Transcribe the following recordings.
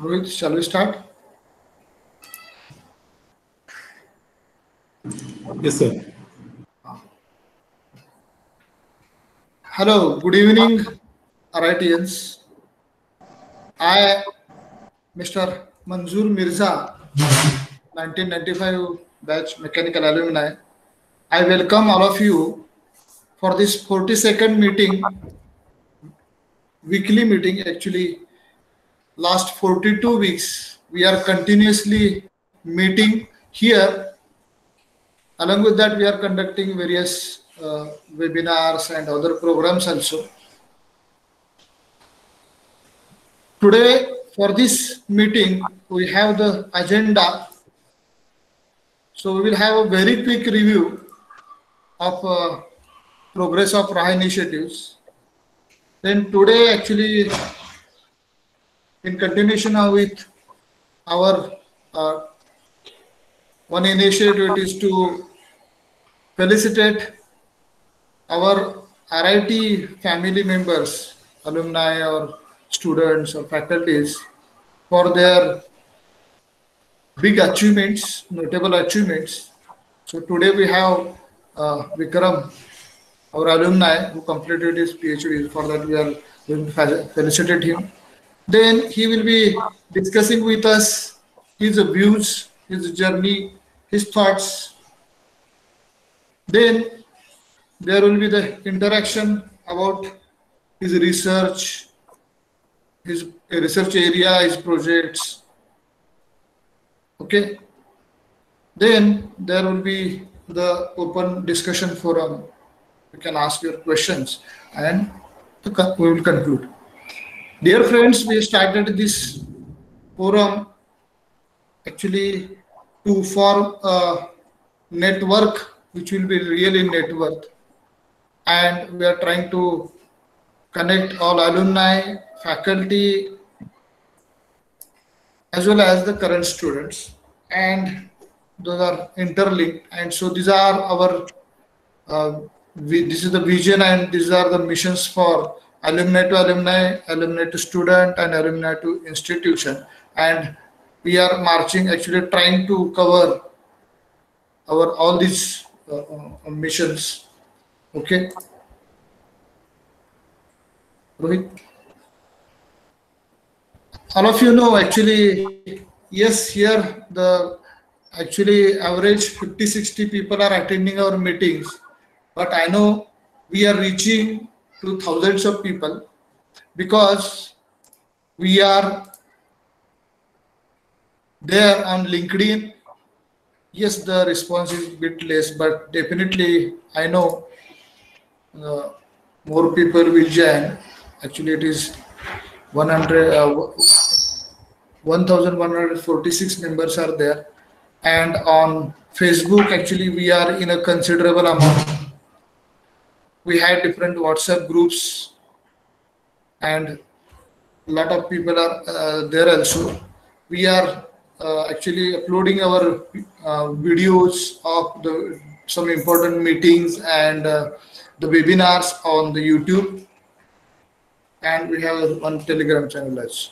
Rohit, shall we start? Yes, sir. Hello, good evening, RITians. I, Mr. Manzoor Mirza, 1995 batch mechanical alumni. I welcome all of you for this 42nd meeting, weekly meeting. Actually, last 42 weeks, we are continuously meeting here. Along with that, we are conducting various webinars and other programs also. Today, for this meeting, we have the agenda. So we will have a very quick review of progress of RAHA initiatives. Then today, actually, in continuation with our one initiative, it is to felicitate our RIT family members, alumni or students or faculties for their big achievements, notable achievements. So today we have Vikram, our alumni who completed his PhD. For that we are going to felicitate him. Then he will be discussing with us his views, his journey, his thoughts. Then there will be the interaction about his research, his research area, his projects. Okay. Then there will be the open discussion forum. You can ask your questions and we will conclude. Dear friends, we started this forum actually to form a network which will be really net worth. And we are trying to connect all alumni, faculty, as well as the current students. And those are interlinked. And so these are our, this is the vision and these are the missions for alumni to alumni, alumni to student, and alumni to institution. And we are marching, actually trying to cover our all these missions. Okay. Rohit. All of you know, actually, yes, here the actually average 50-60 people are attending our meetings, but I know we are reaching to thousands of people because we are there on LinkedIn. Yes, the response is a bit less, but definitely I know more people will join. Actually, it is 1,146 members are there. And on Facebook, actually, we are in a considerable amount. We had different WhatsApp groups and a lot of people are there also. We are actually uploading our videos of some important meetings and the webinars on the YouTube. And we have one Telegram channel also.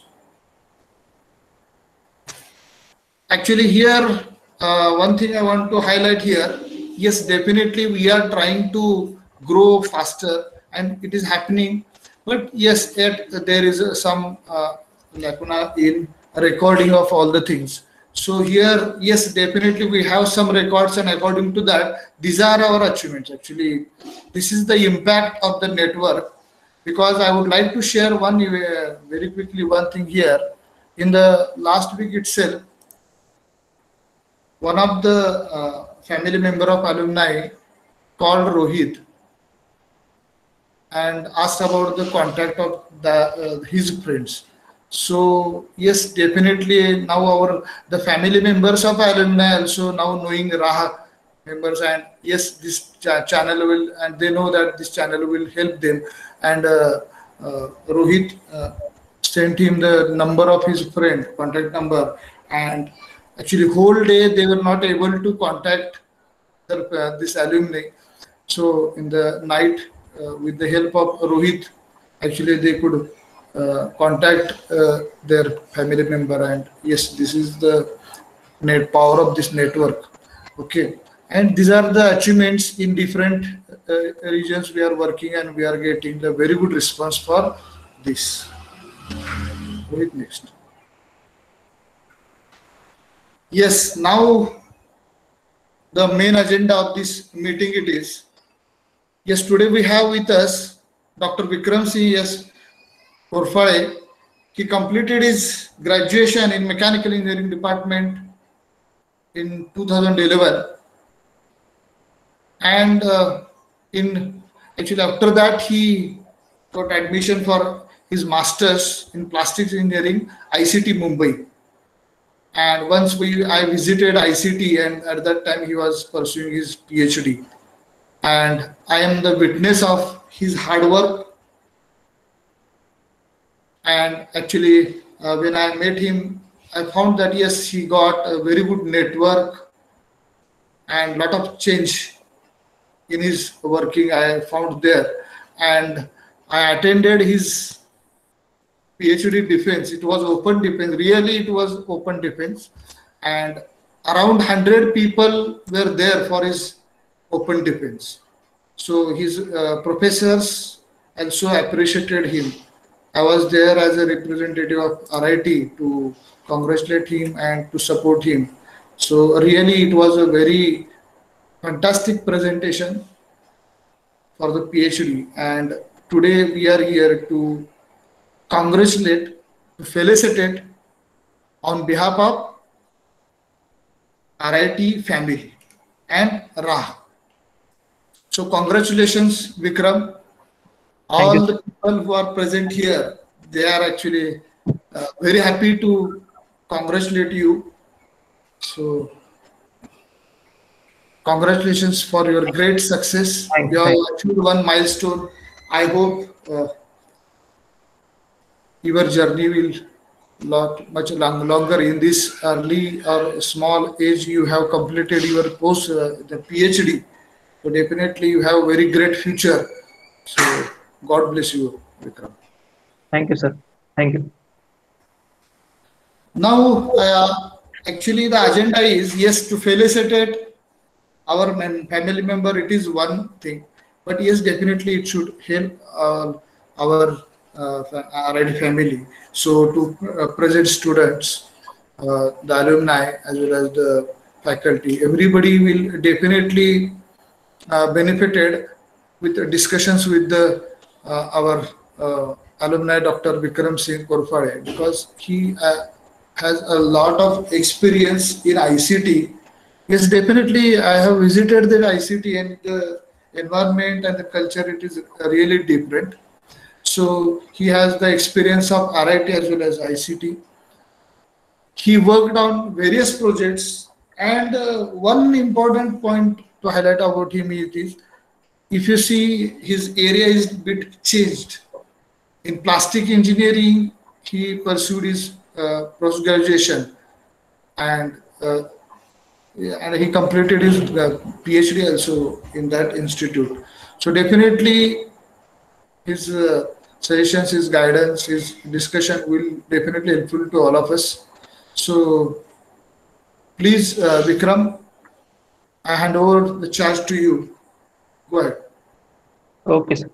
Actually, here, one thing I want to highlight here, yes, definitely we are trying to grow faster and it is happening. But yes, yet there is some lacuna in recording of all the things. So here, yes, definitely we have some records, and according to that, these are our achievements. Actually, this is the impact of the network. Because I would like to share one very quickly one thing here. In the last week itself, one of the family member of alumni called Rohit and asked about the contact of his friends. So yes, definitely now the family members of alumni also now knowing RAHA members, and yes, this channel will, and they know that this channel will help them. And Rohit sent him the number of his friend, contact number, and actually whole day they were not able to contact this alumni. So in the night, with the help of Rohit, actually they could contact their family member, and yes, this is the net power of this network. Okay, and these are the achievements in different regions we are working, and we are getting the very good response for this. Wait, next. Yes, now the main agenda of this meeting it is. Yes, today we have with us Dr. Vikram Singh yes, Korfale. He completed his graduation in mechanical engineering department in 2011, and in actually after that he got admission for his masters in plastics engineering ICT Mumbai. And once I visited ICT, and at that time he was pursuing his PhD, and I am the witness of his hard work. And actually when I met him, I found that yes, he got a very good network and lot of change in his working I found there. And I attended his PhD defense. It was open defense. Really, it was open defense, and around 100 people were there for his open defense. So his professors also appreciated him. I was there as a representative of RIT to congratulate him and to support him. So really, it was a very fantastic presentation for the PhD. And today we are here to congratulate, to felicitate on behalf of RIT family and RAH. So congratulations, Vikram. Thank you. All the people who are present here, they are actually very happy to congratulate you. So congratulations for your great success. Thanks. You have Thanks. achieved one milestone. I hope your journey will much longer in this early or small age. You have completed your post the PhD, so definitely you have very great future. So God bless you, Vikram. Thank you, sir. Thank you. Now actually the agenda is yes to felicitate our family member. It is one thing, but yes, definitely it should help our RIT family. So to present students, the alumni as well as the faculty, everybody will definitely benefited with the discussions with the our alumni Dr. Vikram Singh Korfare, because he has a lot of experience in ICT. Yes, definitely. I have visited the ICT, and the environment and the culture, it is really different. So he has the experience of RIT as well as ICT. He worked on various projects, and one important point to highlight about him is if you see his area is bit changed. In plastic engineering, he pursued his post graduation, and and he completed his PhD also in that institute. So definitely his suggestions, his guidance, his discussion will definitely helpful to all of us. So please, Vikram, I hand over the charge to you. Go ahead. Okay, sir.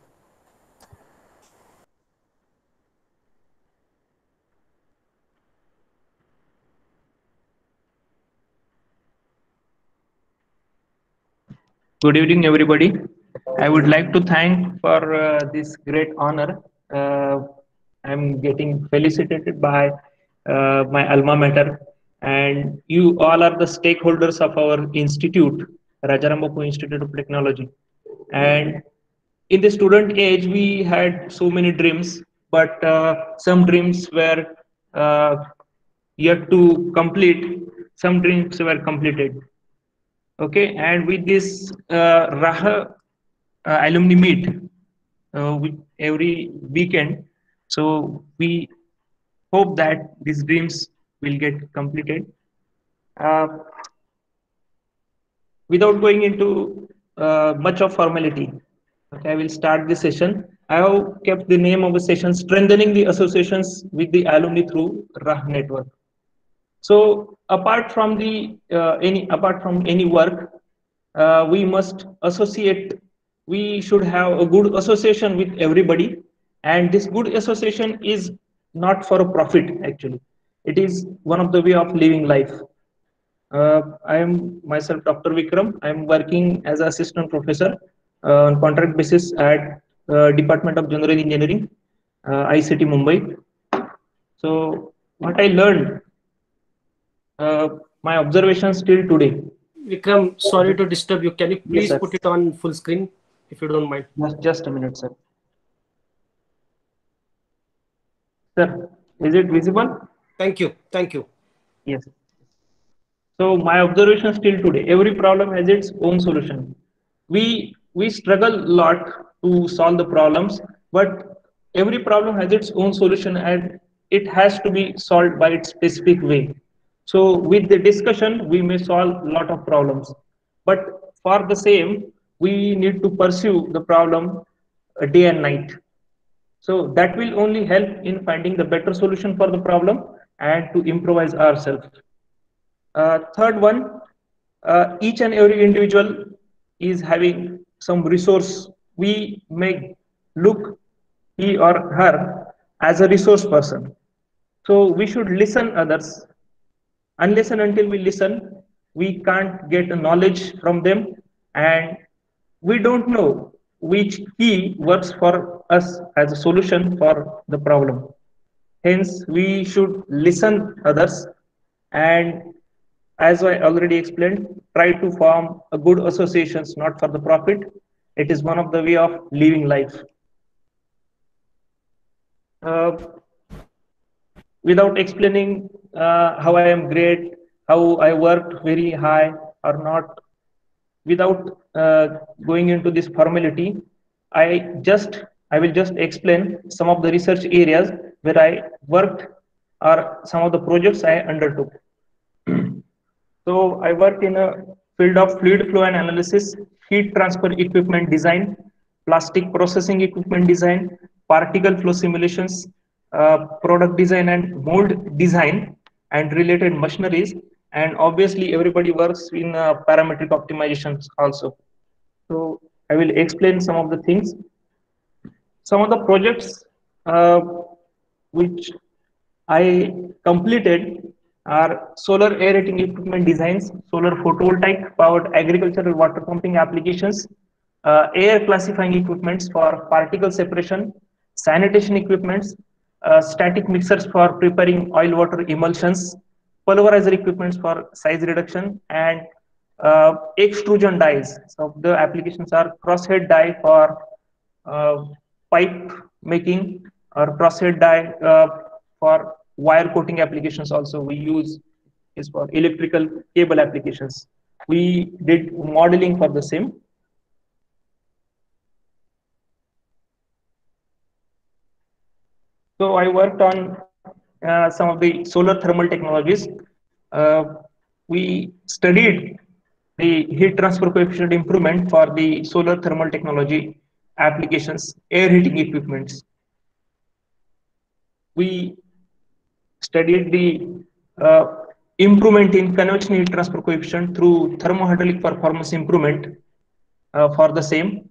Good evening, everybody. I would like to thank for this great honor. Uh, I'm getting felicitated by my alma mater, and you all are the stakeholders of our institute, Rajaram Institute of Technology. And in the student age, we had so many dreams, but some dreams were uh, yet to complete. Some dreams were completed. Okay, and with this Raha alumni meet with every weekend, so we hope that these dreams will get completed. Uh, Without going into much of formality, okay, I will start this session. I have kept the name of the session Strengthening the Associations with the Alumni through RAH Network. So apart from any work, we must associate. We should have a good association with everybody, and this good association is not for a profit. Actually, it is one of the way of living life. I am myself Dr. Vikram. I am working as an assistant professor on contract basis at Department of General Engineering, ICT Mumbai. So what I learned, my observations till today. Vikram, sorry to disturb you. Can you Yes, please sir. put it on full screen if you don't mind? Just a minute, sir. Sir, is it visible? Thank you. Thank you. Yes. So my observation still today, every problem has its own solution. We struggle a lot to solve the problems, but every problem has its own solution and it has to be solved by its specific way. So with the discussion, we may solve a lot of problems. But for the same, we need to pursue the problem day and night. So that will only help in finding the better solution for the problem and to improvise ourselves. Third one, each and every individual is having some resource. We may look he or her as a resource person. So we should listen others. Unless and until we listen, we can't get knowledge from them, and we don't know which key works for us as a solution for the problem. Hence, we should listen others and as I already explained, try to form a good associations, not for the profit. It is one of the way of living life. Uh, Without explaining how I am great, how I worked very high or not, without going into this formality, I will just explain some of the research areas where I worked or some of the projects I undertook. So I worked in a field of fluid flow and analysis, heat transfer equipment design, plastic processing equipment design, particle flow simulations, product design and mold design, and related machineries. And obviously, everybody works in parametric optimizations also. So I will explain some of the things. Some of the projects which I completed are solar aerating equipment designs, solar photovoltaic powered agricultural water pumping applications, air classifying equipments for particle separation, sanitation equipments, static mixers for preparing oil water emulsions, pulverizer equipments for size reduction, and extrusion dies. So the applications are crosshead die for uh, pipe making or crosshead die for wire coating applications also we use is for electrical cable applications. We did modeling for the same. So I worked on some of the solar thermal technologies. Uh, we studied the heat transfer coefficient improvement for the solar thermal technology applications, air heating equipments. We studied the improvement in convection heat transfer coefficient through thermohydraulic performance improvement for the same.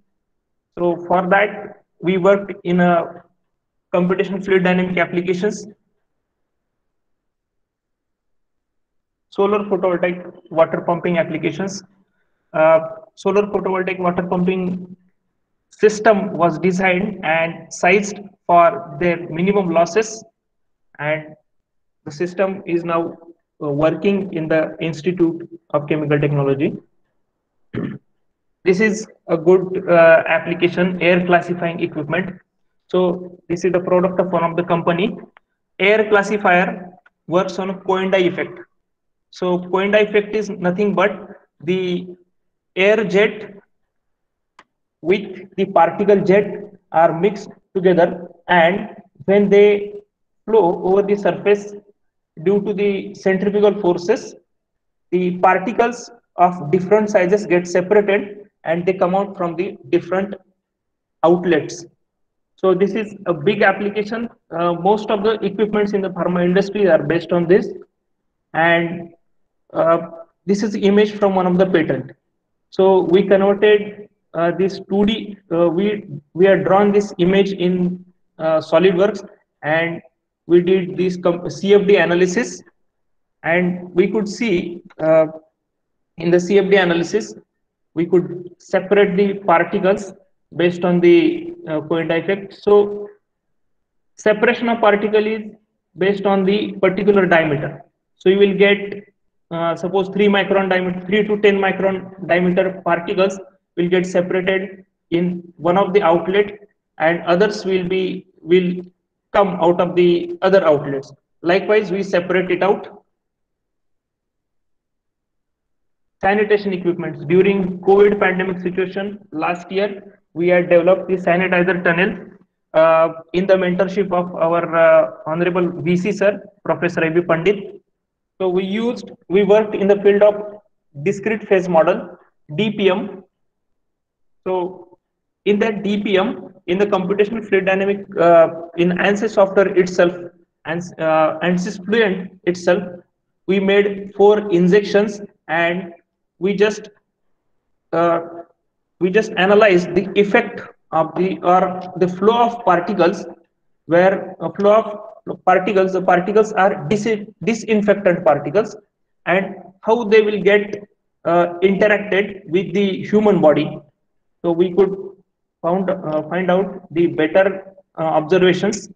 So for that, we worked in a computational fluid dynamic applications, solar photovoltaic water pumping applications. Solar photovoltaic water pumping system was designed and sized for their minimum losses, and the system is now working in the Institute of Chemical Technology. This is a good application, air classifying equipment. So this is the product of one of the company. Air classifier works on a Cohen-Dye effect. So Cohen-Dye effect is nothing but the air jet with the particle jet are mixed together, and when they flow over the surface due to the centrifugal forces, the particles of different sizes get separated and they come out from the different outlets. So this is a big application. Most of the equipments in the pharma industry are based on this, and uh, this is image from one of the patent. So we converted this 2D. We had drawn this image in SolidWorks, and we did this CFD analysis, and we could see in the CFD analysis we could separate the particles based on the Coimbra effect. So separation of particle is based on the particular diameter. So you will get suppose 3 micron diameter, 3 to 10 micron diameter particles will get separated in one of the outlet, and others will come out of the other outlets. Likewise, we separate it out. Sanitation equipment. During COVID pandemic situation last year, we had developed the sanitizer tunnel in the mentorship of our Honorable VC sir, Professor A.B. Pandit. So we worked in the field of discrete phase model, DPM. So in that DPM, in the computational fluid dynamic, in ANSYS software itself, and ANSYS Fluent itself, we made 4 injections, and we just uh, we just analyzed the effect of the flow of particles, where a flow of particles, the particles are disinfectant particles, and how they will get interacted with the human body. So we could find out the better observations.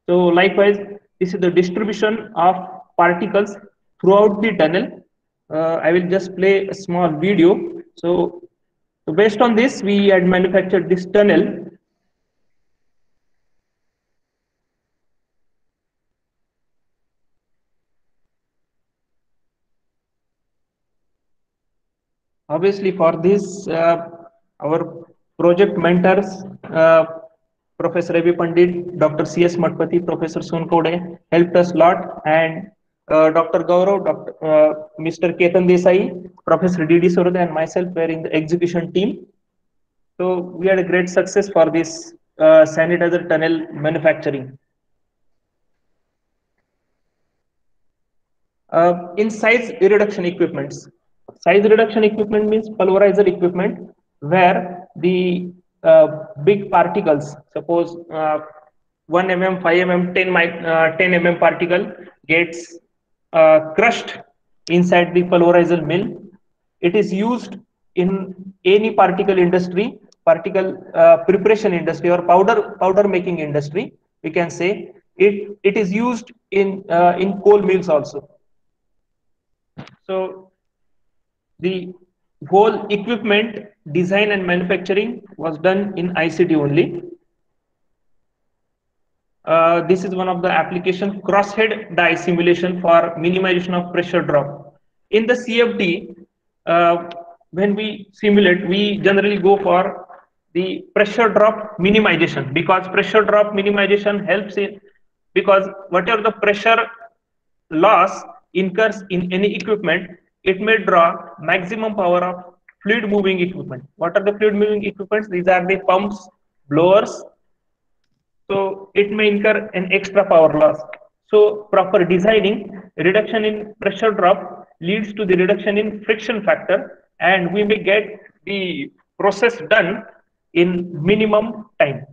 So likewise, this is the distribution of particles throughout the tunnel. I will just play a small video. So based on this, we had manufactured this tunnel. Obviously, for this, our project mentors, Professor A.B. Pandit, Dr. C.S. Matpati, Professor Sonkode helped us a lot, and Dr. Gaurav, Mr. Ketan Desai, Professor D.D. Surde, and myself were in the execution team. So we had a great success for this sanitizer tunnel manufacturing. In size reduction equipments. Size reduction equipment means pulverizer equipment where the big particles, suppose 1 mm, 5 mm, 10 mm particle gets crushed inside the pulverizer mill. It is used in any particle industry, particle preparation industry, or powder making industry. We can say it is used in coal mills also. So the whole equipment design and manufacturing was done in ICT only. This is one of the application, crosshead die simulation for minimization of pressure drop. In the CFD, when we simulate, we generally go for the pressure drop minimization, because pressure drop minimization helps in, because whatever the pressure loss incurs in any equipment, it may draw maximum power of fluid moving equipment. What are the fluid moving equipments? These are the pumps, blowers. So it may incur an extra power loss. So proper designing, reduction in pressure drop leads to the reduction in friction factor, and we may get the process done in minimum time.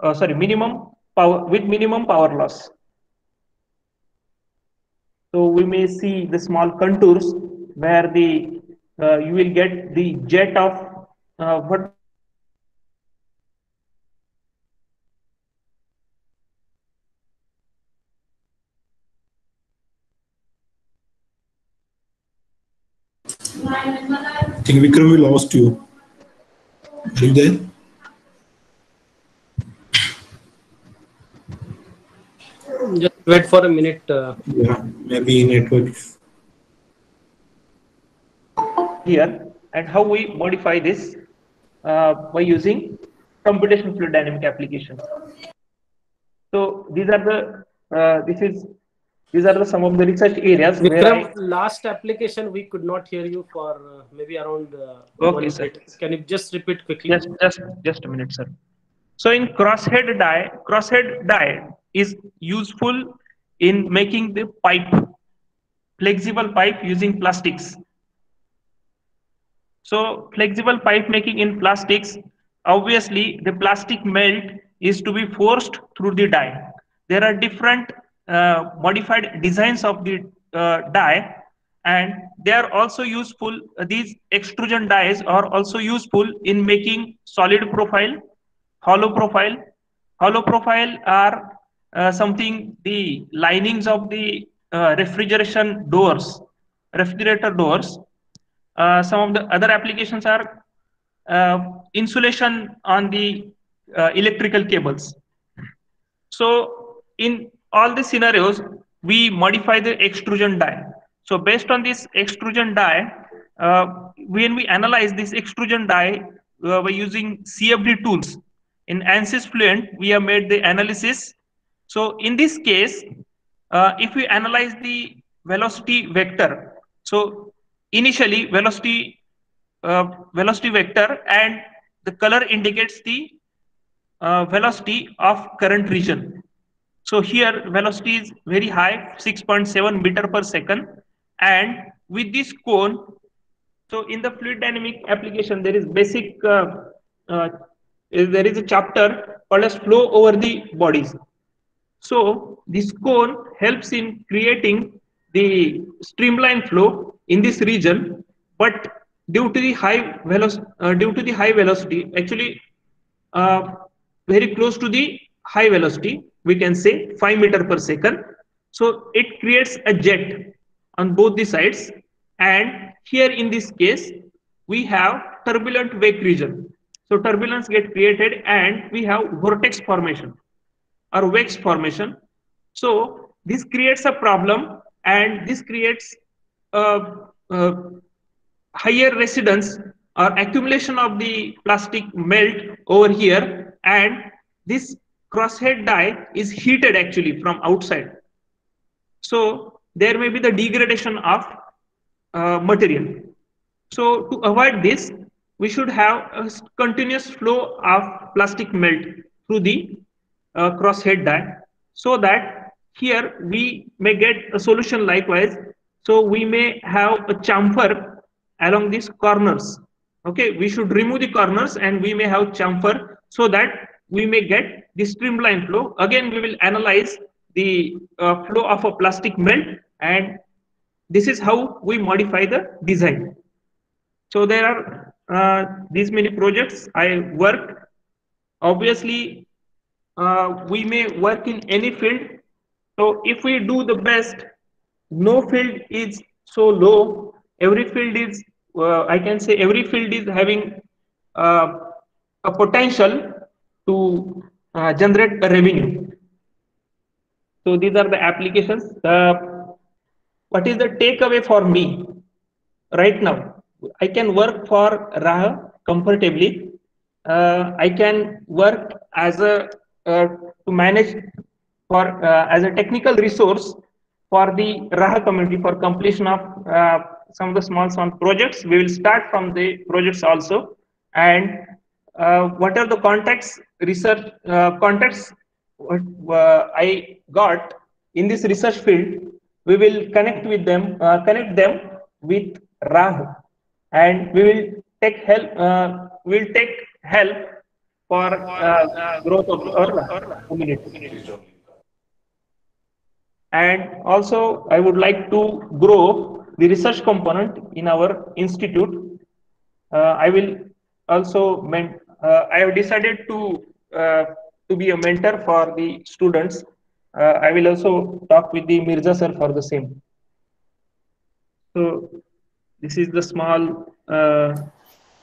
Minimum power, with minimum power loss. So we may see the small contours where the you will get the jet of what. I think Vikram, we lost you. Are you there? Just wait for a minute. Yeah, maybe network. Here, and how we modify this by using computational fluid dynamic applications. So these are the some of the research areas Vikram, last application we could not hear you for maybe around Okay, 1 sir. minute. Can you just repeat quickly? Just a minute, sir. So in crosshead die is useful in making the pipe, flexible pipe using plastics. So flexible pipe making in plastics, obviously the plastic melt is to be forced through the die. There are different modified designs of the die, and they are also useful. These extrusion dies are also useful in making solid profile, hollow profile. Hollow profile are something the linings of the refrigerator doors. Some of the other applications are insulation on the electrical cables. So in all the scenarios, we modify the extrusion die. So based on this extrusion die, when we analyze this extrusion die by using CFD tools, in ANSYS Fluent, we have made the analysis. So in this case, if we analyze the velocity vector, so initially velocity vector and the color indicates the velocity of current region. So here velocity is very high, 6.7 meter per second, and with this cone, so in the fluid dynamic application, there is there is a chapter called as flow over the bodies. So this cone helps in creating the streamline flow in this region, but due to the high velocity, actually very close to the high velocity, we can say 5 meter per second. So it creates a jet on both the sides, and here in this case we have turbulent wake region. So turbulence get created and we have vortex formation or wakes formation. So this creates a problem, and this creates a, higher residence or accumulation of the plastic melt over here, and this crosshead die is heated actually from outside. So there may be the degradation of material. So to avoid this, we should have a continuous flow of plastic melt through the crosshead die, so that here we may get a solution likewise. So we may have a chamfer along these corners. Okay, we should remove the corners and we may have chamfer so that we may get the streamline flow. Again, we will analyze the flow of a plastic melt, and this is how we modify the design. So there are these many projects I worked. Obviously, we may work in any field. So if we do the best, no field is so low. Every field is, I can say, every field is having a potential to generate a revenue. So these are the applications. What is the takeaway for me right now? I can work for Raha comfortably. I can work as a to manage for as a technical resource for the Raha community for completion of some of the small projects. We will start from the projects also, and what are the contacts I got in this research field, we will connect them with Raha, and we will take help for growth of our community. And also, I would like to grow the research component in our institute. I will also I have decided to be a mentor for the students. I will also talk with the Mirza sir for the same. So this is the small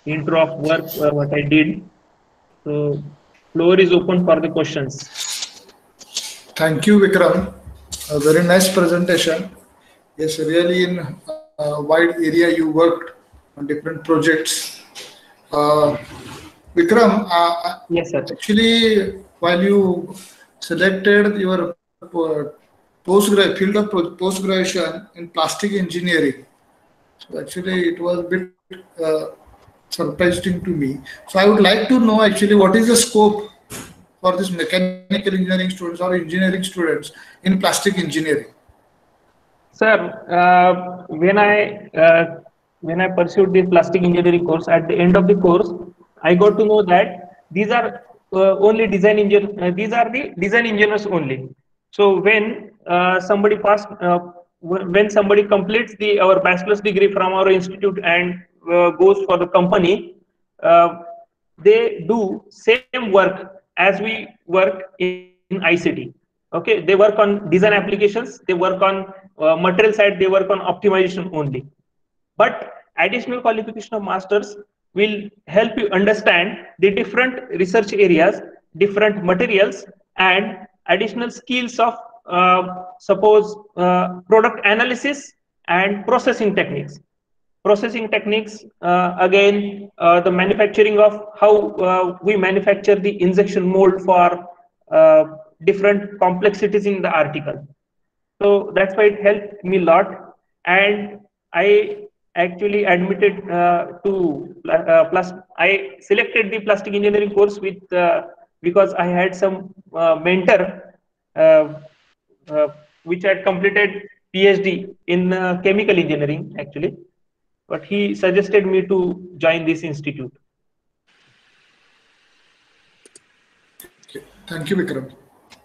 intro of work what I did. So floor is open for the questions. Thank you, Vikram. A very nice presentation. Yes, really in a wide area you worked on different projects. Vikram, yes, sir. Actually, while you selected your field of post-graduation in plastic engineering, so actually it was a bit surprising to me. So I would like to know actually what is the scope for this mechanical engineering students or engineering students in plastic engineering? Sir, when I pursued the plastic engineering course, at the end of the course, I got to know that these are only design engineers. These are the design engineers only. So when somebody completes our bachelor's degree from our institute and goes for the company, uh, they do same work as we work in ICT. Okay, they work on design applications, they work on material side, they work on optimization only. But additional qualification of masters will help you understand the different research areas, different materials, and additional skills of suppose product analysis and processing techniques. Processing techniques, again, the manufacturing of how we manufacture the injection mold for uh, different complexities in the article. So that's why it helped me a lot. And I actually admitted to plus I selected the plastic engineering course with because I had some mentor uh, uh, which had completed PhD in chemical engineering actually, but he suggested me to join this institute. Okay. Thank you, Vikram.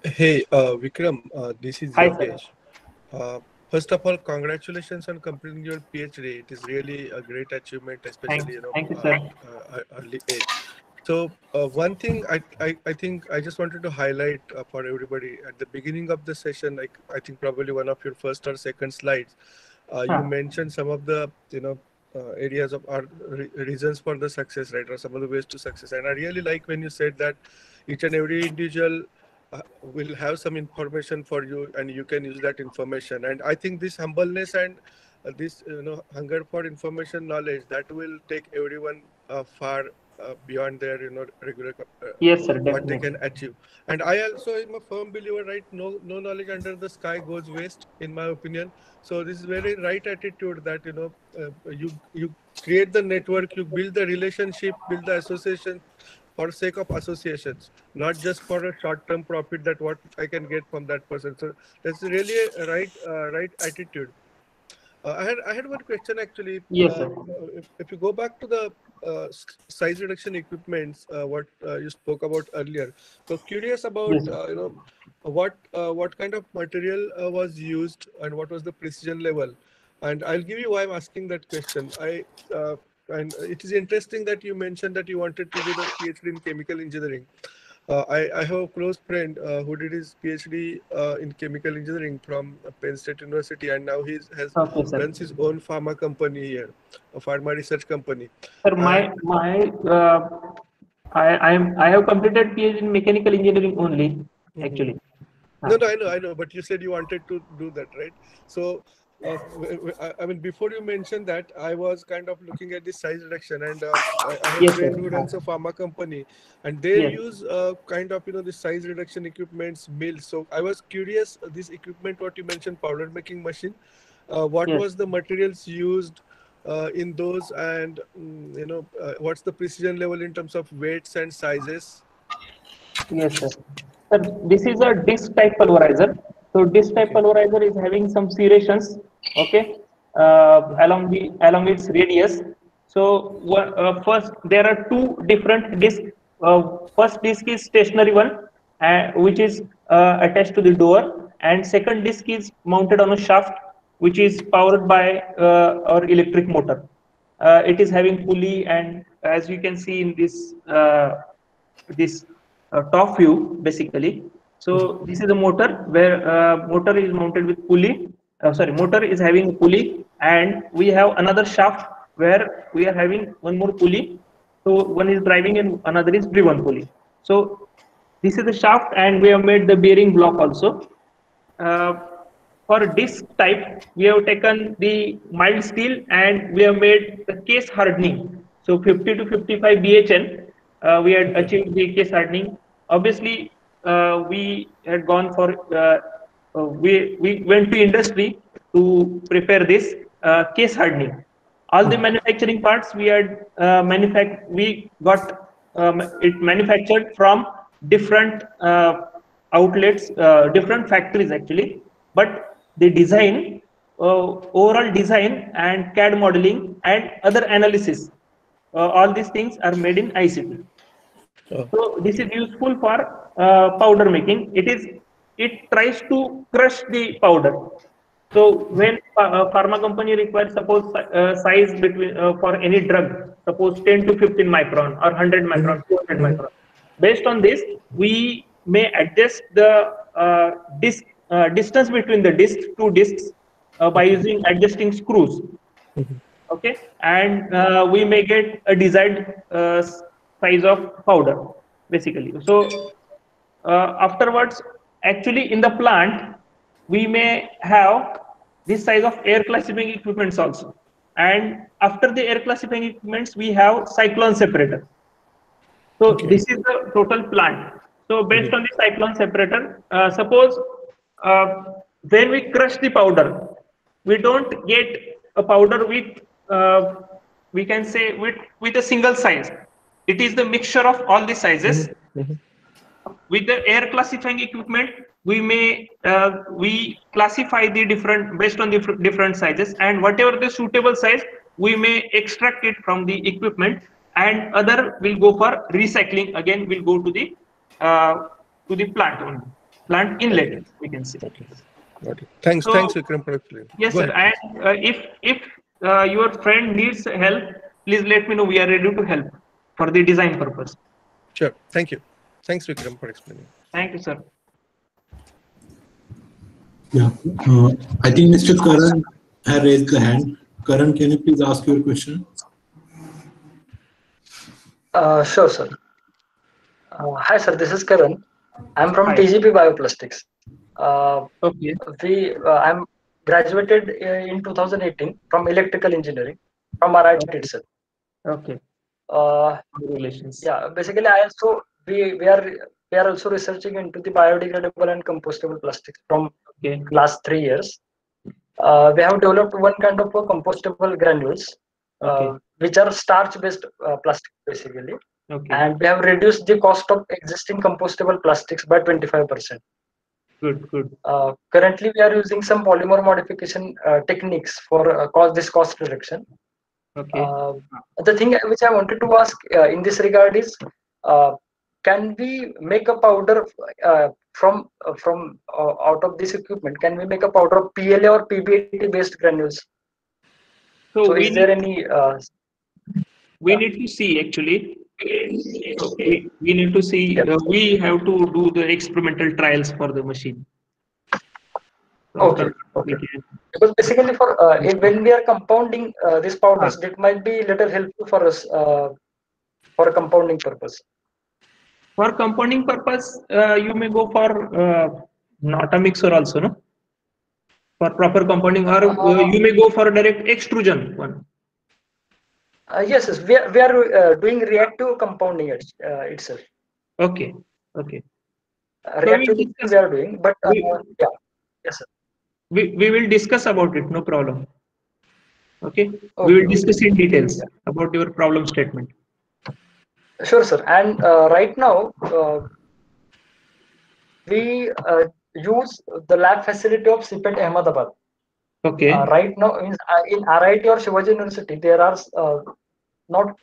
Hey, Vikram, this is Hi, sir. Yogesh. First of all, congratulations on completing your PhD. It is really a great achievement, especially Thank you, sir. early age. So one thing I think I just wanted to highlight for everybody at the beginning of the session, like I think probably one of your first or second slides, you mentioned some of the areas of our reasons for the success, right, or some of the ways to success. And I really like when you said that each and every individual will have some information for you, and you can use that information. And I think this humbleness and this hunger for information knowledge, that will take everyone far beyond their regular Yes, sir, what they definitely. can achieve. And I also am a firm believer, right, no knowledge under the sky goes waste, in my opinion. So this is very right attitude that you create the network, you build the relationship, build the association for sake of associations, not just for a short-term profit that what I can get from that person. So that's really a right attitude. I had one question actually. Yes, sir. If you go back to the size reduction equipments, what you spoke about earlier. So curious about Yes, sir. what kind of material was used and what was the precision level. And I'll give you why I'm asking that question. And it is interesting that you mentioned that you wanted to do the PhD in chemical engineering. I have a close friend who did his PhD in chemical engineering from Penn State University, and now he Okay, sir. runs his own pharma company here, a pharma research company. Sir, And I have completed PhD in mechanical engineering only, actually. no, I know, but you said you wanted to do that, right? So, I mean, before you mentioned that, I was kind of looking at the size reduction, and I have a Yes, sir. friend who runs a pharma company, and they Yes. use kind of the size reduction equipments, mills. So I was curious, this equipment, what you mentioned, powder making machine, what Yes. was the materials used in those, and what's the precision level in terms of weights and sizes? Yes, sir. Sir, this is a disc type pulverizer. So disc type Okay. pulverizer is having some serrations, okay, along its radius. So first there are two different discs. First disc is stationary one, which is attached to the door, and second disc is mounted on a shaft, which is powered by our electric motor. It is having pulley, and as you can see in this top view basically. So this is a motor where motor is mounted with pulley. Motor is having a pulley, and we have another shaft where we are having one more pulley. So one is driving and another is driven pulley. So this is the shaft, and we have made the bearing block also. Uh, for disc type, we have taken the mild steel and we have made the case hardening. So 50 to 55 BHN, we had Okay. achieved the case hardening. Obviously, we had gone for, we went to industry to prepare this case hardening. All the manufacturing parts we had we got it manufactured from different outlets, different factories actually, but the design, overall design and CAD modeling and other analysis, all these things are made in ICT. Oh. So this is useful for powder making. It tries to crush the powder. So when a pharma company requires, suppose size between for any drug, suppose 10 to 15 micron or 100 micron, 200 micron. Based on this, we may adjust the distance between the discs, two discs, by using adjusting screws. Okay, and we may get a desired size of powder, basically. So afterwards, actually in the plant, we may have this size of air classifying equipments also. And after the air classifying equipments, we have cyclone separator. So this is the total plant. So based on the cyclone separator, suppose when we crush the powder, we don't get a powder with, we can say, with a single size. It is the mixture of all the sizes. With the air classifying equipment, we may we classify the different based on the different sizes, and whatever the suitable size, we may extract it from the equipment, and other will go for recycling. Again, will go to the plant only, plant inlet, we can say. Got it. Thanks, So, thanks, Vikram, for explaining. Yes, Go sir. ahead. And if your friend needs help, please let me know. We are ready to help for the design purpose. Sure. Thank you. Thanks, Vikram, for explaining. Thank you, sir. Yeah. I think Mr. Karan has raised the hand. Karan, can you please ask your question? Sure, sir. Hi, sir. This is Karan. I'm from Hi. TGP Bioplastics. Okay. I'm graduated in 2018 from electrical engineering from RIT itself. Okay. Congratulations. Yeah. Basically, we are also researching into the biodegradable and compostable plastics from Okay. last 3 years. We have developed one kind of a compostable granules, Okay. which are starch-based plastic basically. Okay. And we have reduced the cost of existing compostable plastics by 25%. Good. Good. Currently, we are using some polymer modification techniques for this cost reduction. Okay. The thing which I wanted to ask in this regard is, can we make a powder from out of this equipment? Can we make a powder of PLA or PBAT based granules? So is there any? We need to see actually. So we need to see. We have to do the experimental trials for the machine. So Okay. Because basically, when we are compounding these powders, it might be little helpful for us for a compounding purpose. For compounding purpose, you may go for not a mixer also, no? For proper compounding, or you may go for direct extrusion one. Yes, we are doing reactive compounding itself. Okay. Okay. Reactive we are doing, but yeah, yes, sir. We will discuss about it. No problem. Okay. We will discuss in details about your problem statement. Sure, sir. And right now, we use the lab facility of CPET Ahmedabad. Okay. Right now, in RIT or Shivaji University, they are not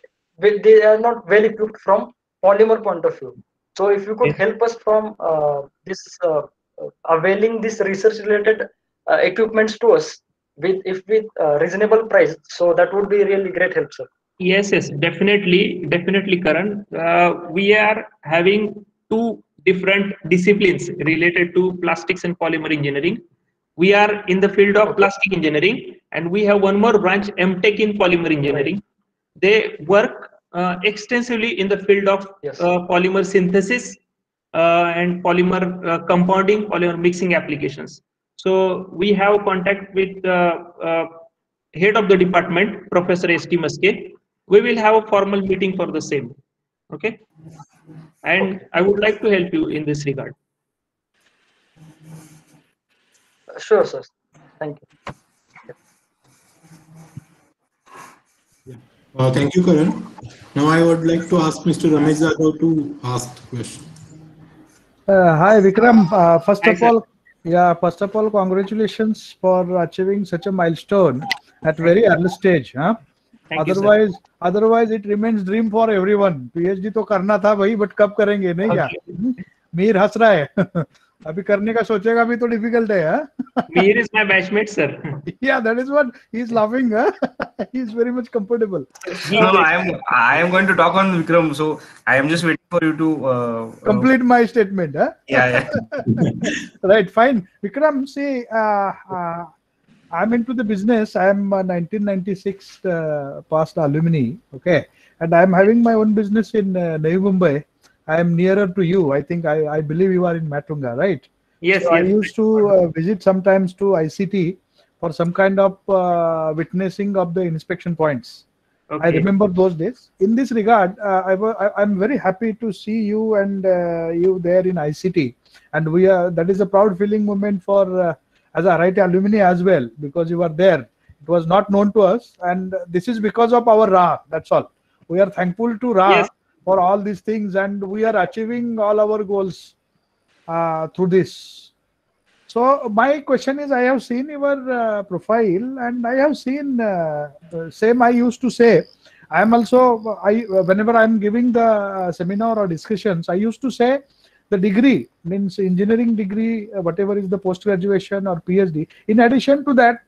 well equipped from polymer point of view. So, if you could help us from availing this research related equipments to us with reasonable price, so that would be really great help, sir. Yes, definitely, Karan. We are having two different disciplines related to plastics and polymer engineering. We are in the field of plastic engineering, and we have one more branch, MTech in polymer engineering. They work extensively in the field of polymer synthesis and polymer compounding, polymer mixing applications. So we have contact with head of the department, Professor S.T. Muske. We will have a formal meeting for the same. Okay. And I would like to help you in this regard. Sure, sir. Thank you. Thank you, Karan. Now I would like to ask Mr. Ramesh Jadhav to ask the question. Hi, Vikram. First Hi, of sir. all, first of all, congratulations for achieving such a milestone at Thank very you. early stage. Huh? Thank you, sir. Otherwise, it remains dream for everyone. PhD तो करना था भाई, but कब करेंगे नहीं क्या? Okay. Mir हंस रहा है. अभी करने का सोचेगा भी तो difficult है. हाँ? Mir is my batchmate, sir. Yeah, that is what he's laughing. Huh? He's very much comfortable. He No, is I am going to talk on Vikram, so I am just waiting for you to. Complete my statement. Huh? Yeah. Right, fine. Vikram, see, I'm into the business. I'm a 1996 past alumni, okay, and I'm having my own business in Navi Mumbai. I am nearer to you. I think I believe you are in Matunga, right? Yes, So I yes. used to visit sometimes to ICT for some kind of witnessing of the inspection points. I Okay. remember those days. In this regard, I'm very happy to see you and you there in ICT, and we are. That is a proud feeling moment for as a RIT alumni as well, because you were there. It was not known to us, and this is because of our RA. That's all. We are thankful to RA Yes. for all these things, and we are achieving all our goals through this. So my question is, I have seen your profile, and I have seen same. I used to say, I am also whenever I am giving the seminar or discussions, I used to say the degree means engineering degree, whatever is the post graduation or PhD. In addition to that,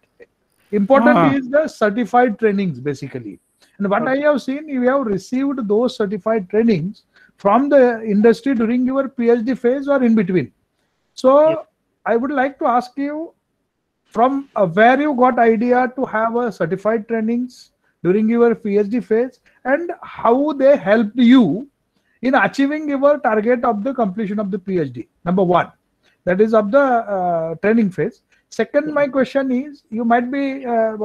important is the certified trainings basically. And what I have seen, you have received those certified trainings from the industry during your PhD phase or in between. So I would like to ask you from where you got idea to have a certified trainings during your PhD phase and how they helped you in achieving your target of the completion of the PhD. Number one, that is of the training phase. Second, my question is, you might be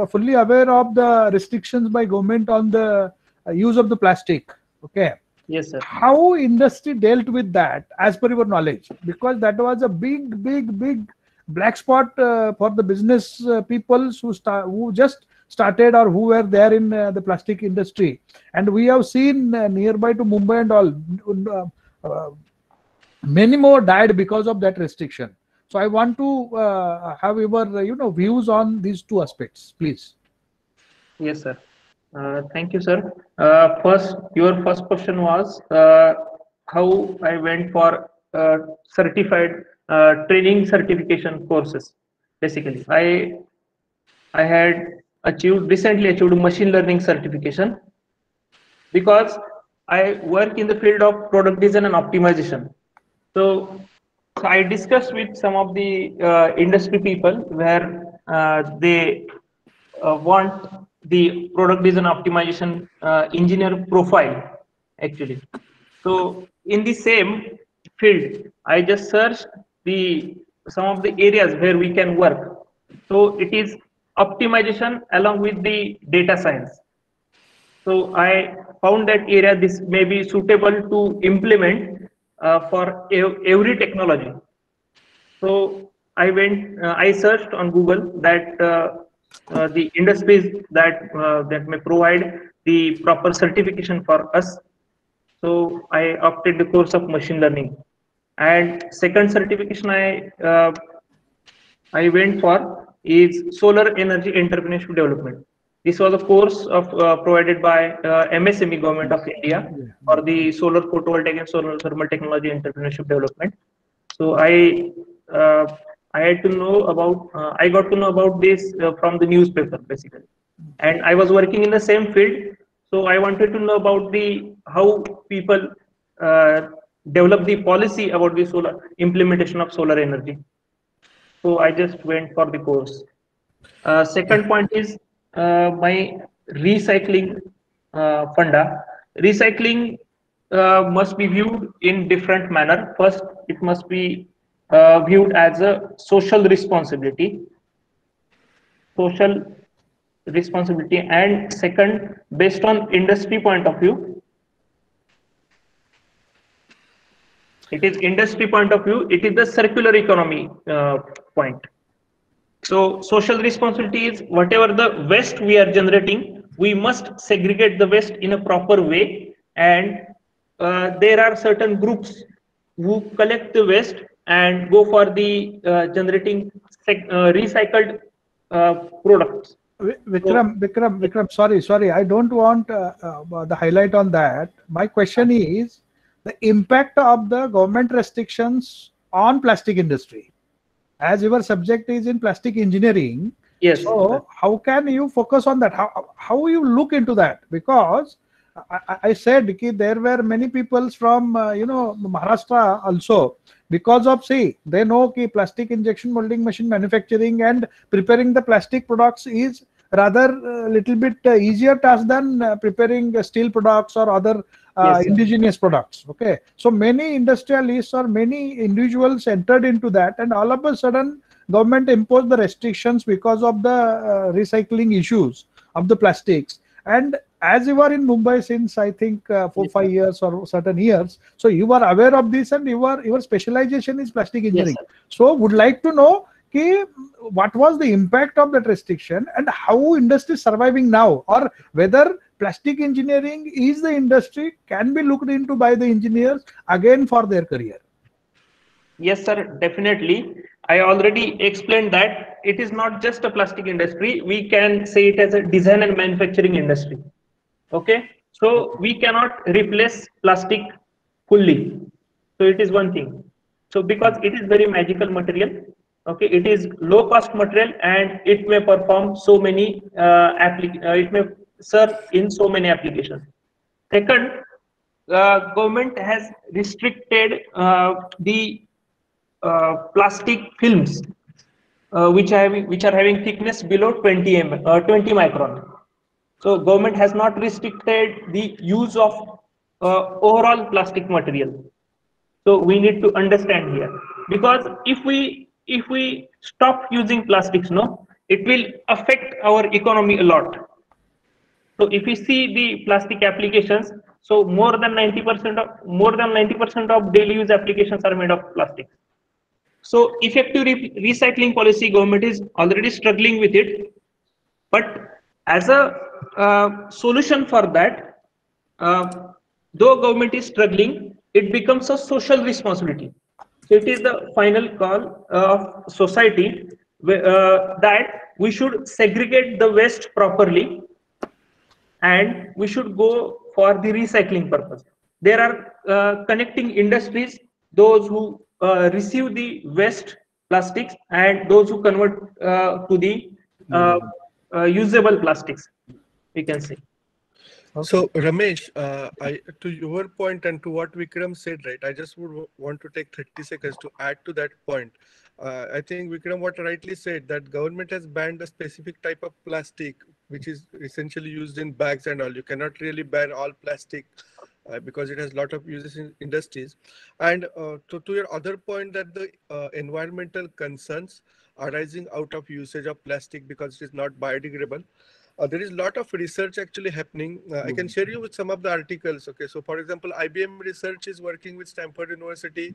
fully aware of the restrictions by government on the use of the plastic. Okay. Yes, sir. How industry dealt with that as per your knowledge, because that was a big black spot for the business people who just started or who were there in the plastic industry, and we have seen nearby to Mumbai and all many more died because of that restriction. So I want to have your views on these two aspects, please. Yes, sir. Thank you, sir. Your first question was how I went for certified training certification courses. Basically, I had recently achieved machine learning certification because I work in the field of product design and optimization. So I discussed with some of the industry people where they want the product design optimization engineer profile actually. So in the same field, I just searched some of the areas where we can work. So it is optimization along with the data science. So I found that area this may be suitable to implement for every technology. So I searched on Google that the industries that may provide the proper certification for us. So I opted the course of machine learning, and second certification I went for is solar energy entrepreneurship development. This was a course provided by MSME Government of India for the solar photovoltaic and solar thermal technology entrepreneurship development. So I had to know about I got to know about this from the newspaper basically, and I was working in the same field. So I wanted to know about how people develop the policy about the solar implementation of solar energy. So I just went for the course. Second point is my recycling funda. Recycling must be viewed in different manner. First, it must be viewed as a social responsibility. And second, based on industry point of view, it is the circular economy point. So social responsibility is whatever the waste we are generating, we must segregate the waste in a proper way, and there are certain groups who collect the waste and go for the generating recycled products. Vikram, sorry. I don't want the highlight on that. My question is the impact of the government restrictions on plastic industry. As your subject is in plastic engineering, yes. So how can you focus on that? How you look into that? Because I said there were many people from Maharashtra also, because of they know plastic injection molding machine manufacturing and preparing the plastic products is rather little bit easier task than preparing steel products or other indigenous products. Okay, so many industrialists or many individuals entered into that, and all of a sudden government imposed the restrictions because of the recycling issues of the plastics. And as you are in Mumbai since I think 4-5 years or certain years, so you are aware of this, and your specialization is plastic engineering. So would like to know what was the impact of that restriction and how industry is surviving now, or whether plastic engineering is the industry can be looked into by the engineers again for their career. Yes, sir, definitely. I already explained that it is not just a plastic industry. We can say it as a design and manufacturing industry. Okay, so we cannot replace plastic fully. So it is one thing. So because it is very magical material, okay, it is low cost material and it may perform so many it may serve in so many applications. Second, government has restricted the plastic films which are having thickness below 20 micron. So government has not restricted the use of overall plastic material. So we need to understand here, because if we stop using plastics, it will affect our economy a lot. So if we see the plastic applications, so more than 90% of daily use applications are made of plastic. So effective recycling policy, government is already struggling with it, but as a solution for that, though government is struggling, it becomes a social responsibility. So it is the final call of society that we should segregate the waste properly, and we should go for the recycling purpose. There are connecting industries, those who receive the waste plastics and those who convert to the usable plastics, we can say. So Ramesh, to your point and to what Vikram said, right, I just would want to take 30 seconds to add to that point. I think Vikram what rightly said, that government has banned a specific type of plastic which is essentially used in bags and all. You cannot really ban all plastic because it has a lot of uses in industries. And to your other point, that the environmental concerns arising out of usage of plastic because it is not biodegradable. There is a lot of research actually happening. I can share you with some of the articles. Okay, so for example, IBM Research is working with Stanford University,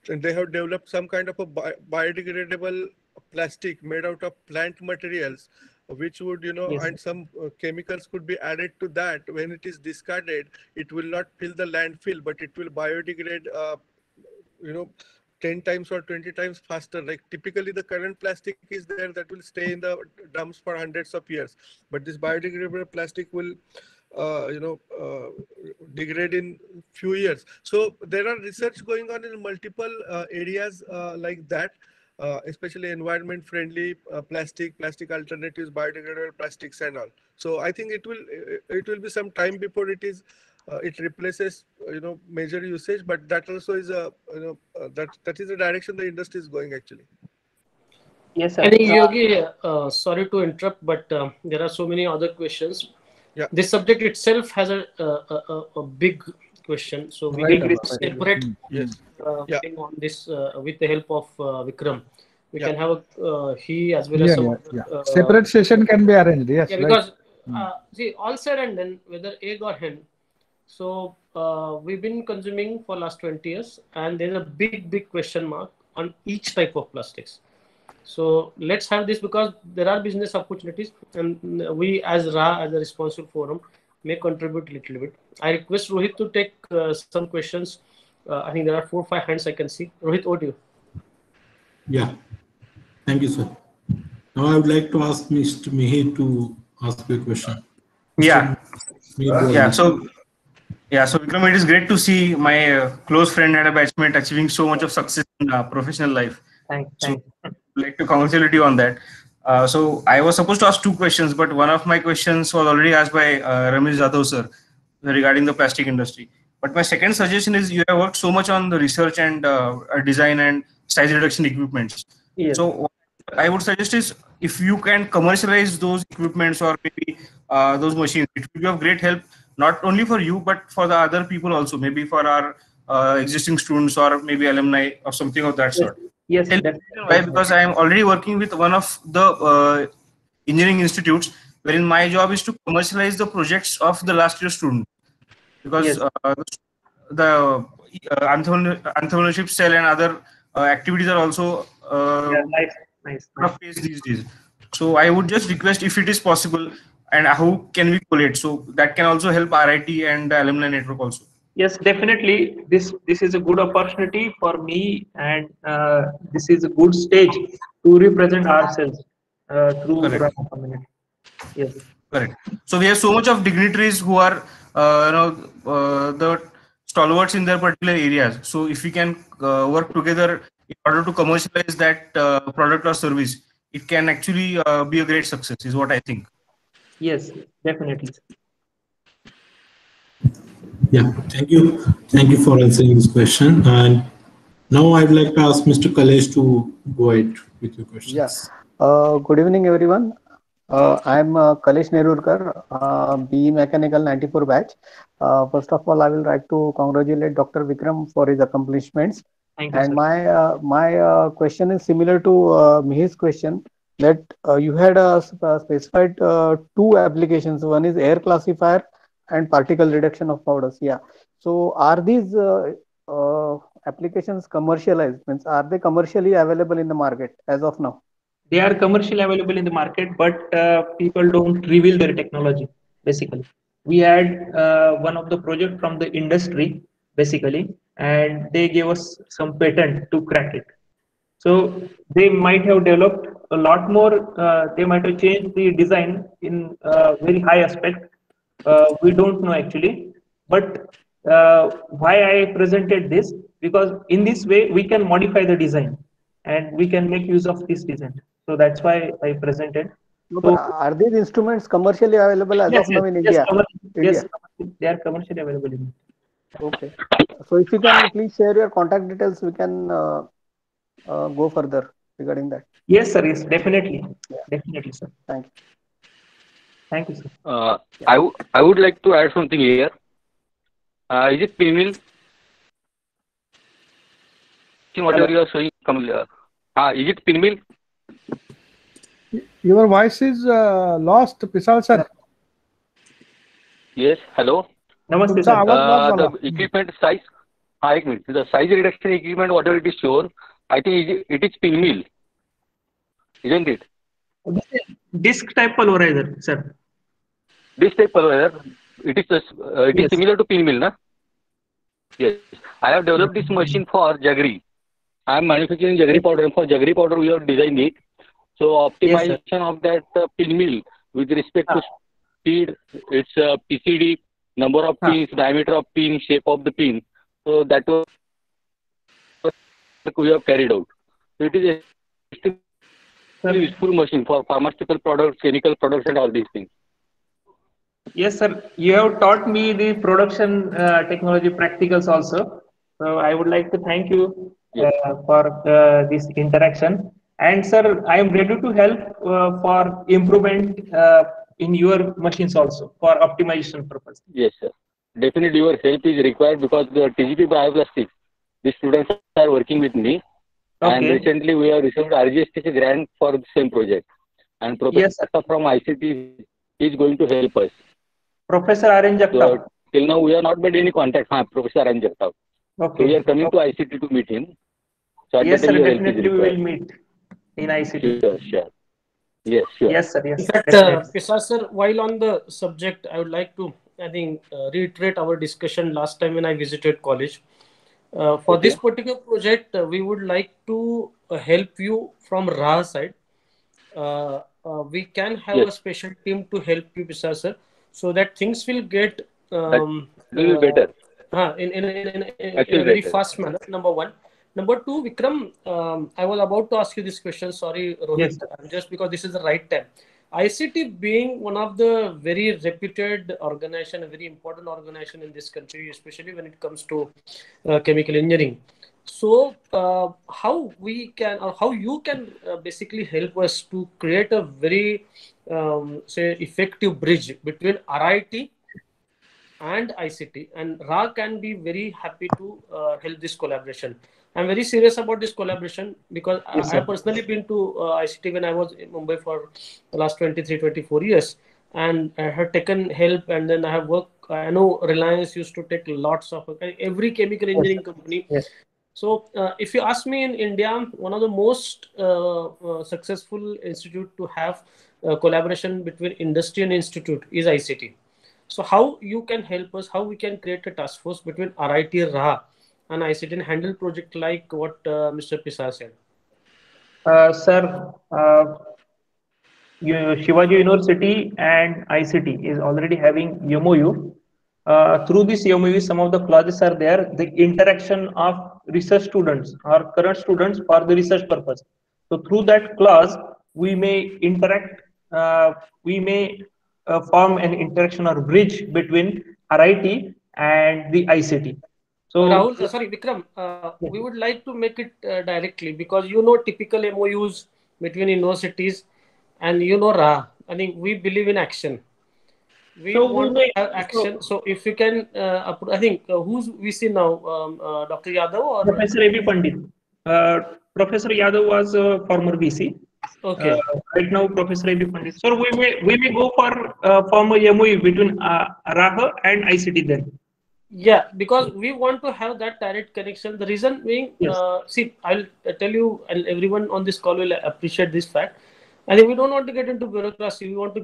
and they have developed some kind of a biodegradable plastic made out of plant materials, which would, and some chemicals could be added to that. When it is discarded, it will not fill the landfill, but it will biodegrade, 10 times or 20 times faster. Like typically the current plastic is there that will stay in the dumps for hundreds of years, but this biodegradable plastic will degrade in few years. So there are research going on in multiple areas like that, especially environment friendly plastic alternatives, biodegradable plastics and all. So I think it will be some time before it replaces major usage, but that also is that is the direction the industry is going actually. Yes, sir. I think Yogi, sorry to interrupt, but there are so many other questions. Yeah. This subject itself has a big question, so we can separate thing on this with the help of Vikram. We can have he as well as some separate session can be arranged. Yes, because see, all said and done, whether egg or hen. So we've been consuming for last 20 years, and there's a big question mark on each type of plastics. So let's have this, because there are business opportunities, and we as RA, as a responsible forum, may contribute a little bit. I request Rohit to take some questions I think there are 4 or 5 hands I can see. Rohit, over to you. Yeah. Thank you, sir. Now I would like to ask Mr. Mihir to ask you a question. Yeah. Mihir, go Yeah. ahead. So Vikram, it is great to see my close friend and a batchmate achieving so much of success in professional life. Thanks. So I'd like to congratulate you on that. So I was supposed to ask 2 questions, but one of my questions was already asked by Ramesh Jadhav sir regarding the plastic industry. But my second suggestion is you have worked so much on the research and design and size reduction equipments. Yes. So what I would suggest is if you can commercialize those equipments or maybe those machines, it will be of great help not only for you but for the other people also, maybe for our existing students or maybe alumni or something of that sort. Yes. Why? Because I am already working with one of the engineering institutes wherein my job is to commercialize the projects of the last year student. Because the entrepreneurship cell and other activities are also nice. phase these days. So I would just request if it is possible, and how can we collate? So that can also help RIT and the alumni network also. Yes, definitely. This is a good opportunity for me, and this is a good stage to represent ourselves through Correct. Rama community. Yes. Correct. So we have so much of dignitaries who are the stalwarts in their particular areas. So if we can work together in order to commercialize that product or service, it can actually be a great success, is what I think. Yes, definitely. Yeah, thank you. Thank you for answering this question. And now I'd like to ask Mr. Kalesh to go ahead with your questions. Yes. Good evening, everyone. I'm Kalesh Nerurkar, BE Mechanical 94 batch. First of all, I will like to congratulate Dr. Vikram for his accomplishments. Thank you, and sir. my question is similar to Mihir's question, that you had specified 2 applications. One is air classifier and particle reduction of powders. Yeah. So are these applications commercialized? Means are they commercially available in the market as of now? They are commercially available in the market, but people don't reveal their technology. Basically, we had one of the project from the industry, basically, and they gave us some patent to crack it. So they might have developed a lot more. They might have changed the design in very high aspect. We don't know actually, but why I presented this, because in this way we can modify the design and we can make use of this design. So that's why I presented. No, but are these instruments commercially available as of now in India? Yes, they are commercially available in India. Okay. So if you can please share your contact details, we can go further regarding that. Yes, sir. Yes, definitely. Yeah. Definitely, sir. Thank you. Thank you, sir. I would like to add something here. Is it pinwheel? Whatever you are showing, is it pinwheel? Your voice is lost, Pisal sir. Yes. Hello. Namaste, sir. The equipment size. The size reduction equipment, whatever it is shown, I think it is pinwheel, isn't it? Disc type pulverizer, sir. Disc type pulverizer. It is similar to pinwheel, na? Yes. I have developed this machine for jaggery. I am manufacturing jaggery powder. For jaggery powder, we have designed it. So optimization of that pinwheel with respect to speed, its PCD, number of pins, diameter of pin, shape of the pin. So that was we have carried out. So it is a useful machine for pharmaceutical products, chemical products, and all these things. Yes, sir. You have taught me the production technology practicals also. So I would like to thank you for this interaction. And sir, I am ready to help for improvement in your machines also for optimization purpose. Yes, sir. Definitely your help is required because the TGP Bioplastics, the students are working with me. Okay. And recently we have received RGSTC grant for the same project. And Professor from ICT is going to help us. Professor Aryan Jagtap. So, till now we have not made any contact. Professor Aryan Jagtap. Okay. So we are coming to ICT to meet him. So yes, sir. Definitely we will meet in ICT. Sure. Yes, sure. Yes, sir. Yes. In fact, Pisal sir, while on the subject, I would like to, reiterate our discussion last time when I visited college. For Okay. this particular project, we would like to help you from RA side. We can have Yes, a special team to help you, Pisar sir, so that things will get that will be better. in a very Accelerated. fast manner. Number one. Number two, Vikram, I was about to ask you this question. Sorry, Yes, Rohit, sir. just because this is the right time. ICT being one of the very reputed organization, a very important organization in this country, especially when it comes to chemical engineering. So, how we can or how you can basically help us to create a very say effective bridge between RIT and ICT, and RA can be very happy to help this collaboration. I'm very serious about this collaboration because Yes, I have sir. personally been to ICT when I was in Mumbai for the last 23, 24 years, and I have taken help, and then I have worked. I know Reliance used to take lots of every chemical Yes, engineering sir. company. Yes. So, if you ask me, in India, one of the most successful institute to have collaboration between industry and institute is ICT. So, how you can help us? How we can create a task force between RIT, RA, and ICT and handle project like what Mr. Pisar said? Sir, Shivaji University and ICT is already having MOU. Through this MOU, some of the clauses are there. The interaction of research students or current students for the research purpose. So through that clause, we may interact. We may form an interaction or bridge between RIT and the ICT. So Rahul, sorry, Vikram, we would like to make it directly because you know typical MOUs between universities and you know RA. I think we believe in action. We so we want to may have action. So if you can, I think who's we see now, Dr. Yadav or Professor A.B. Pandit. Professor Yadav was a former VC. Uh, okay. right now, Professor A.B. Pandit. So we may go for form a MOU between RAHA and ICT then. Yeah, because we want to have that direct connection. The reason being, Yes. see, I'll tell you, and everyone on this call will appreciate this fact. I think we don't want to get into bureaucracy. We want to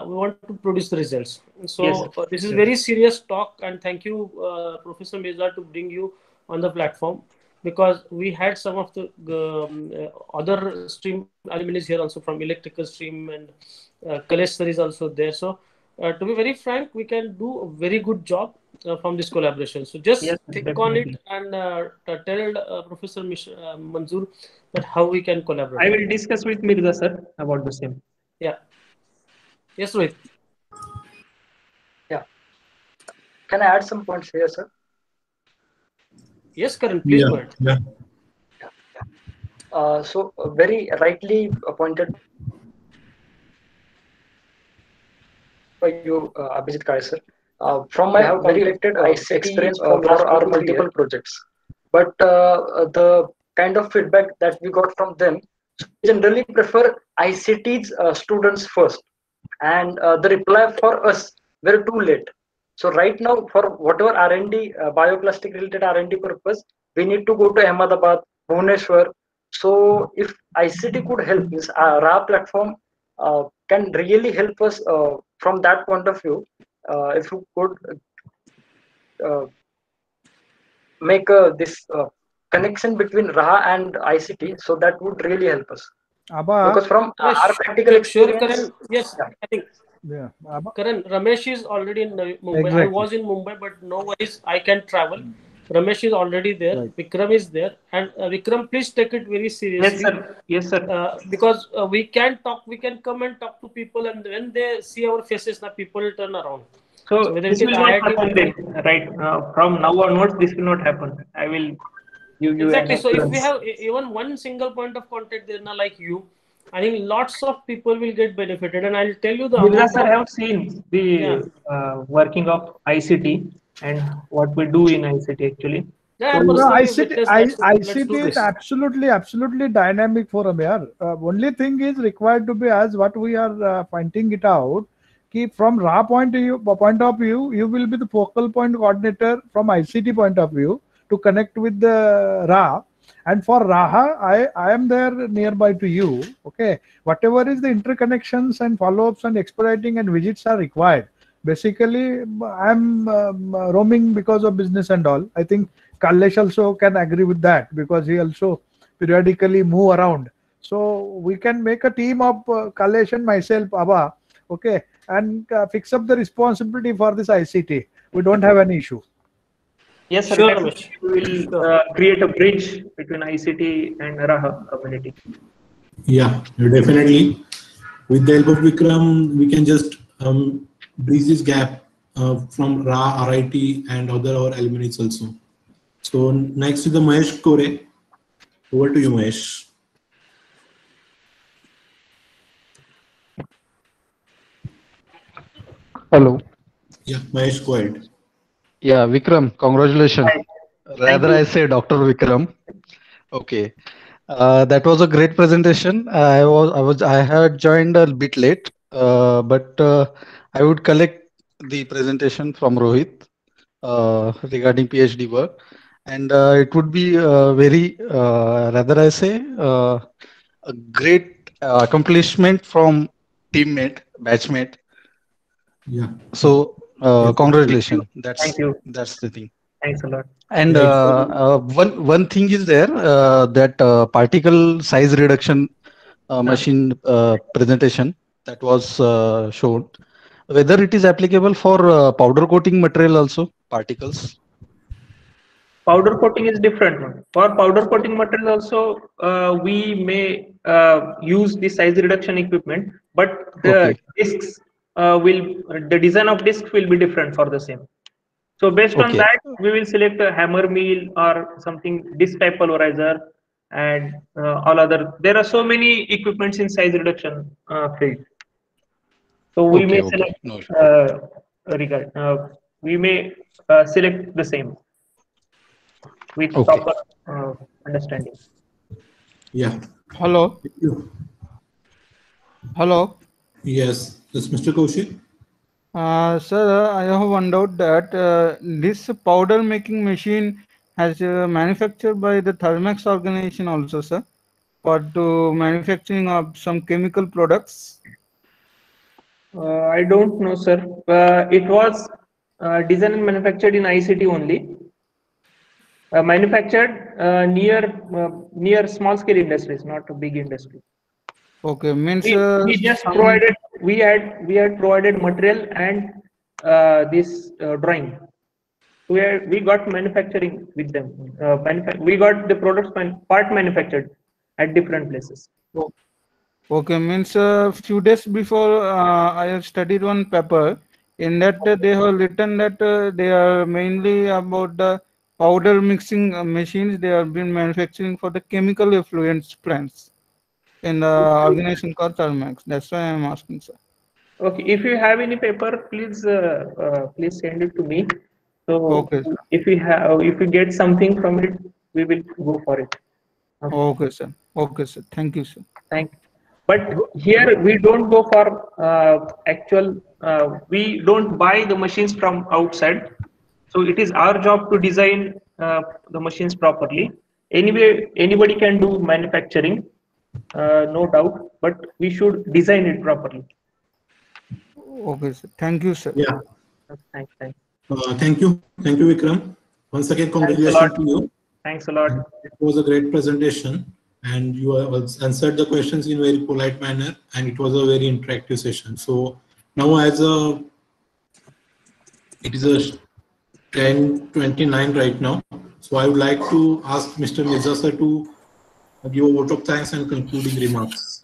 we want to produce the results. Yes. So this is Yes. very serious talk, and thank you, Professor Meza, to bring you on the platform because we had some of the other stream alumni here also from electrical stream, and Kalesh sir is also there. So to be very frank, we can do a very good job from this collaboration. So just Yes, think on it definitely. and tell Professor Manzoor that how we can collaborate. I will discuss with Mirza sir about the same. Yeah. Yes, Rohit. Yeah. Can I add some points here, sir? Yes, Karan, please go ahead. Yeah. So very rightly pointed by you, Abhijit Kale, sir. From my very limited experience for our multiple projects, but the kind of feedback that we got from them, generally prefer ICT's students first, and the reply for us were too late. So right now, for whatever R&D, bioplastic related R&D purpose, we need to go to Ahmedabad, Bhubaneswar. So if ICT could help, this RA platform can really help us from that point of view. If you could make this connection between RA and ICT, so that would really help us. Abba, Because from our practical Sure, experience, Karan. Yes, I think yeah, Abba, Karan, Ramesh is already in Mumbai. I exactly. was in Mumbai, but no worries, I can travel. Ramesh is already there. Right. Vikram is there, and Vikram, please take it very seriously. Yes, sir. Yes, sir. Because we can talk, we can come and talk to people, and when they see our faces, now people will turn around. So whether this it will is not IIT, happen then, right? From now onwards, this will not happen. I will give you an exactly. So if we assurance. have even one single point of contact there, now like you, I think lots of people will get benefited, and I'll tell you the Mirza amount sir of have seen the working of ICT and what we do in ICT actually. yeah, I So No, personally ICT, witnessed that. So let's ICT do is this. absolutely dynamic forum here. Only thing is required to be as what we are pointing it out. Keep from RA point of view, you will be the focal point coordinator from ICT point of view to connect with the RA. And for RAHA, I am there nearby to you. Okay, whatever is the interconnections and follow-ups and expediting and visits are required. Basically, I'm roaming because of business and all. I think Kalesh also can agree with that because he also periodically move around. So we can make a team of Kalesh and myself, Abba, okay, and fix up the responsibility for this ICT. We don't have any issue. Yes, sir. Sure, Definitely Ramesh. we will create a bridge between ICT and Raha community. Yeah, definitely. With the help of Vikram, we can just bridge this gap from RA, RIT, and other our alumni also. So next is the Mahesh Kore. Over to you, Mahesh. Hello. Yeah, Mahesh, go ahead. Yeah, Vikram, congratulations. Hi. Rather, I say Dr. Vikram. Okay. That was a great presentation. I had joined a bit late, but I would collect the presentation from Rohit regarding PhD work, and it would be rather I say, a great accomplishment from teammate, batchmate. Yeah. So congratulations. Thank you. That's the thing. Thanks a lot. And one thing is there that particle size reduction machine presentation that was shown. Whether it is applicable for powder coating material also, particles. Powder coating is different one. For powder coating material also, we may use the size reduction equipment, but the discs the design of discs will be different for the same. So based on that, we will select a hammer mill or something disc type pulverizer and all other. There are so many equipments in size reduction field. So we may select we may select the same with proper understanding. Yeah. Hello. Hello. Yes, that's Mr. Kaushik. Sir, I have one doubt that this powder making machine has manufactured by the Thermax organization also, sir, for to manufacturing of some chemical products. I don't know, sir. It was designed and manufactured in ICT only. Manufactured near small scale industries, not a big industry. Okay, means we just provided we had provided material and this drawing. We got manufacturing with them. We got the products part manufactured at different places. Okay, means a few days before I have studied one paper. In that they have written that they are mainly about the powder mixing machines. They have been manufacturing for the chemical effluents plants in the organization called Thermax. That's why I am asking, sir. Okay, if you have any paper, please please send it to me. So if you get something from it, we will go for it. Okay, sir. Okay, sir. Thank you, sir. Thank you. But here we don't go for actual. We don't buy the machines from outside. So it is our job to design the machines properly. Anyway, anybody can do manufacturing, no doubt. But we should design it properly. Okay, sir. Thank you, sir. Yeah. Thanks. Thank you, Vikram. Once again, congratulations to you. Thanks a lot. It was a great presentation, and you answered the questions in a very polite manner, and it was a very interactive session. So now, it is a 10:29 right now. So I would like to ask Mr. Mirza sir to give a vote of thanks and concluding remarks.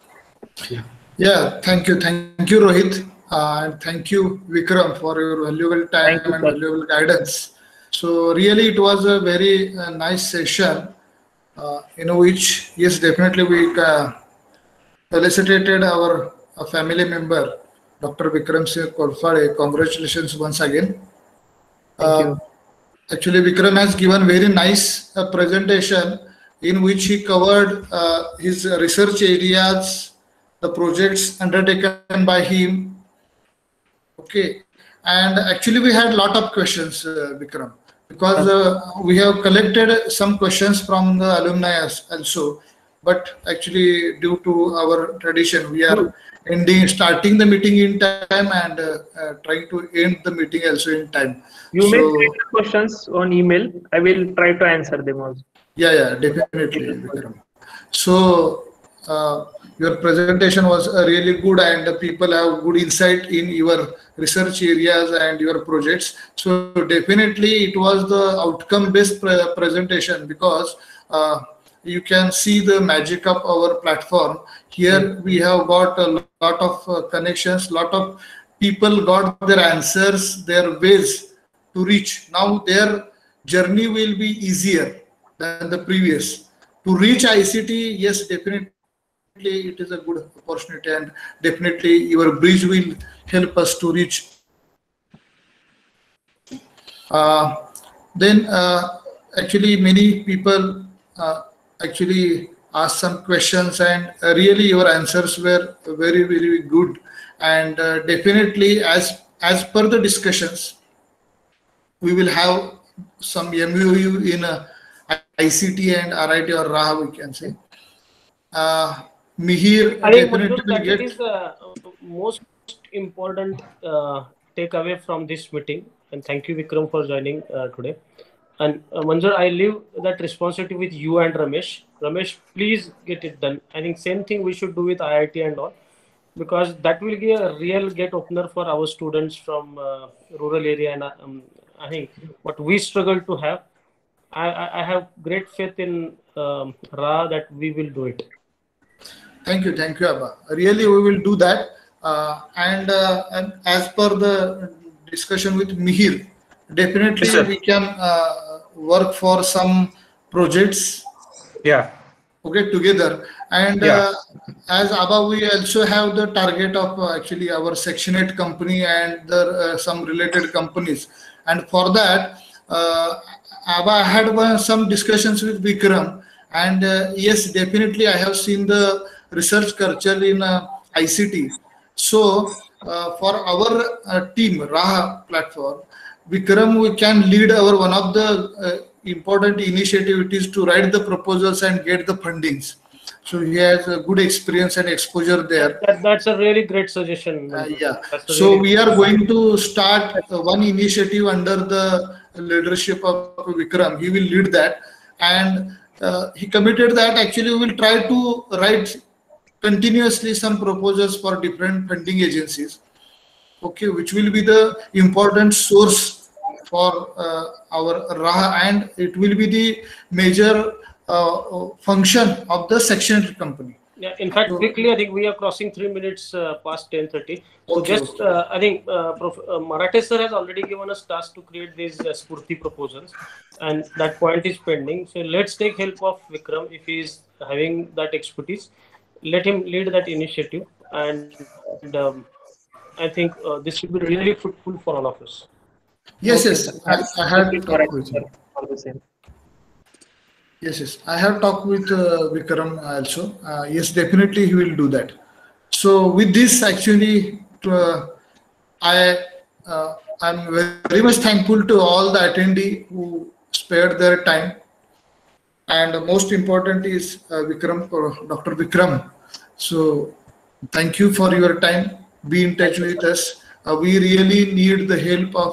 Yeah, thank you, Rohit. And thank you, Vikram, for your valuable time and valuable guidance. So really, it was a very nice session, in which, yes, definitely we felicitated our family member, Dr. Vikram Singh Korfade. Congratulations once again. Thank you. Actually, Vikram has given very nice presentation in which he covered his research areas, the projects undertaken by him. Okay, and actually we had a lot of questions, Vikram, because we have collected some questions from the alumni also, but actually due to our tradition, we are starting the meeting in time and trying to end the meeting also in time. You may send the questions on email. I will try to answer them also. Yeah, definitely, Vikram. So your presentation was really good, and people have good insight in your research areas and your projects. So definitely it was the outcome-based presentation, because you can see the magic of our platform. Here we have got a lot of connections, lot of people got their answers, their ways to reach. Now their journey will be easier than the previous. To reach ICT, yes, definitely it is a good opportunity, and definitely your bridge will help us to reach. Then actually many people actually asked some questions, and really your answers were very, very good. And definitely as per the discussions, we will have some MOU in ICT and RIT or RAHA, we can say. Mihir, I think that is the most important takeaway from this meeting. And thank you, Vikram, for joining today. And Manjur, I leave that responsibility with you and Ramesh. Ramesh, please get it done. I think same thing we should do with IIT and all, because that will give a real gate opener for our students from rural area. And I think what we struggle to have, I have great faith in Ra that we will do it. Thank you, Abba. Really, we will do that. And as per the discussion with Mihir, definitely Yes, we can work for some projects. Yeah. Okay, together. And as Abba, we also have the target of actually our Section 8 company and some related companies. And for that, Abba, I had some discussions with Vikram. And yes, definitely I have seen the research culture in ICT. So for our team, RAHA platform, Vikram, we can lead our one of the important initiative. It is to write the proposals and get the fundings. So he has a good experience and exposure there. That's a really great suggestion. Yeah. So we are going to start one initiative under the leadership of Vikram. He will lead that, and he committed that actually we will try to write continuously some proposals for different funding agencies. Okay, which will be the important source for our RAHA, and it will be the major function of the Section 8 company. Yeah, in fact, quickly, I think we are crossing 3 minutes past 10:30. So Okay, just, I think Marathe sir has already given us task to create these Spurti proposals, and that point is pending. So let's take help of Vikram if he is having that expertise. Let him lead that initiative, and I think this will be really fruitful for all of us. Yes, Okay, I had talked with him. for the same. Yes, I have talked with Vikram also. Yes, definitely he will do that. So with this, actually, I'm very much thankful to all the attendees who spared their time. And most important is Vikram, Dr. Vikram. So thank you for your time. Be in touch with us. We really need the help of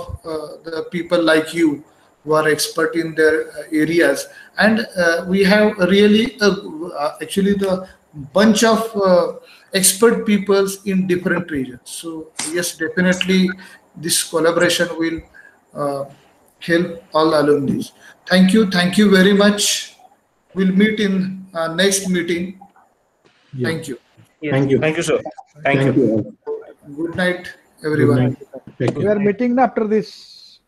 the people like you who are expert in their areas. And we have really actually the bunch of expert peoples in different regions. So yes, definitely this collaboration will help all alumni. Thank you very much. We'll meet in next meeting. Yeah. Thank you. Yes. Thank you. Thank you, sir. Thank you. Good night, Good everyone. night. Take We care. are meeting after this.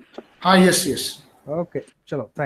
Yes. Okay. Chalo. Thanks.